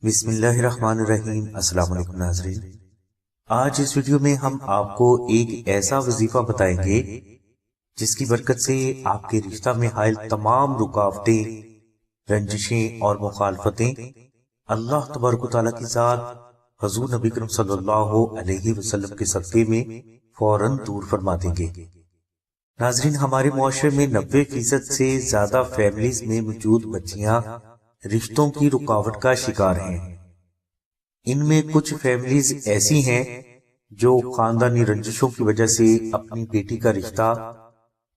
بسم اللہ الرحمن الرحیم۔ السلام علیکم ناظرین، آج اس ویڈیو میں ہم آپ کو ایک ایسا وظیفہ بتائیں گے جس کی برکت سے آپ کے رشتہ میں حائل تمام رکاوٹیں، رنجشیں اور مخالفتیں اللہ تبارک و تعالیٰ کی ذات حضور نبی کریم صلی اللہ علیہ وسلم کے صدقے میں فوراً دور فرما دیں گے۔ ناظرین، ہمارے معاشرے میں 90% سے زیادہ فیملیز میں موجود بچیاں رشتوں کی رکاوٹ کا شکار ہیں۔ ان میں کچھ فیملیز ایسی ہیں جو خاندانی رنجشوں کی وجہ سے اپنی بیٹی کا رشتہ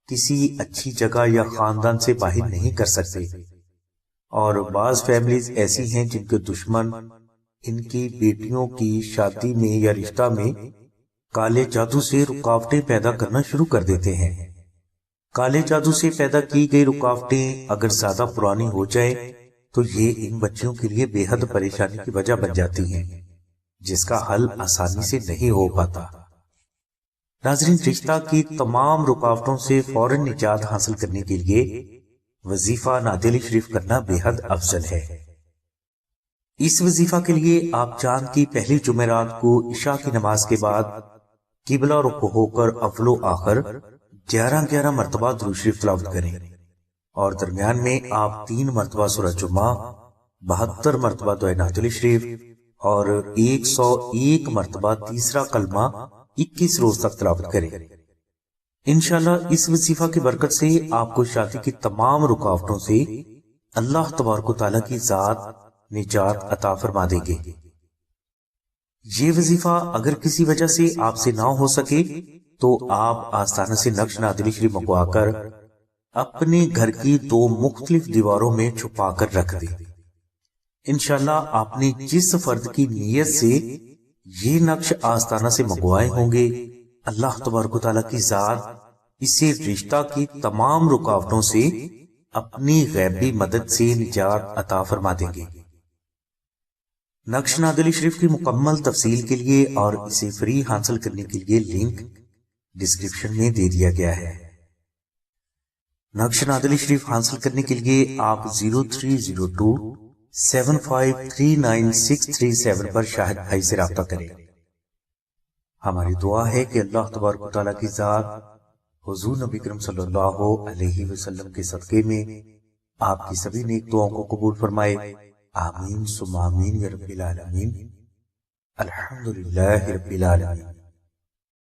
کسی اچھی جگہ یا خاندان سے باہر نہیں کر سکتے، اور بعض فیملیز ایسی ہیں جن کے دشمن ان کی بیٹیوں کی شادی میں یا رشتہ میں کالے جادو سے رکاوٹیں پیدا کرنا شروع کر دیتے ہیں۔ کالے جادو سے پیدا کی گئی رکاوٹیں اگر زیادہ پرانی ہو جائے تو یہ ان بچیوں کے لیے بے حد پریشانی کی وجہ بن جاتی ہیں، جس کا حل آسانی سے نہیں ہو پاتا۔ ناظرین، رشتہ کی تمام رکاوٹوں سے فوراً نجات حاصل کرنے کے لیے وظیفہ نعت علی شریف کرنا بے حد افضل ہے۔ اس وظیفہ کے لیے آپ چاند کی پہلی جمعرات کو عشاء کی نماز کے بعد قبلہ رخ ہو کر اول و آخر 11 مرتبہ درود شریف تلاوت کریں، اور درمیان میں آپ 3 مرتبہ سورہ جمعہ، 72 مرتبہ دعائے نعت علی شریف اور 101 مرتبہ تیسرا کلمہ 21 روز تک تلاوت کریں۔ انشاءاللہ اس وظیفہ کی برکت سے آپ کو شادی کی تمام رکاوٹوں سے اللہ تبارک و تعالیٰ کی ذات نجات عطا فرما دے گے۔ یہ وظیفہ اگر کسی وجہ سے آپ سے نہ ہو سکے تو آپ آستانہ سے نقش نعت علی شریف منگوا کر اپنے گھر کی 2 مختلف دیواروں میں چھپا کر رکھ دیں۔ انشاءاللہ آپ نے جس فرد کی نیت سے یہ نقش آستانہ سے منگوائے ہوں گے، اللہ تبارک و تعالیٰ کی ذات اسے رشتہ کی تمام رکاوٹوں سے اپنی غیبی مدد سے نجات عطا فرما دیں گے۔ نقش نعت علی شریف کی مکمل تفصیل کے لیے اور اسے فری حاصل کرنے کے لیے لنک ڈسکرپشن میں دے دیا گیا ہے۔ نقش نعت علی شریف حاصل کرنے کے لیے آپ 0302753967 پر شاہد بھائی سے رابطہ کریں۔ ہماری دعا ہے کہ اللہ تبارک و تعالیٰ کی ذات حضور نبی کریم صلی اللہ علیہ وسلم کے صدقے میں آپ کی سبھی نیک دعاؤں کو قبول فرمائے۔ آمین ثم آمین یا رب العالمین۔ الحمدللہ رب العالمین۔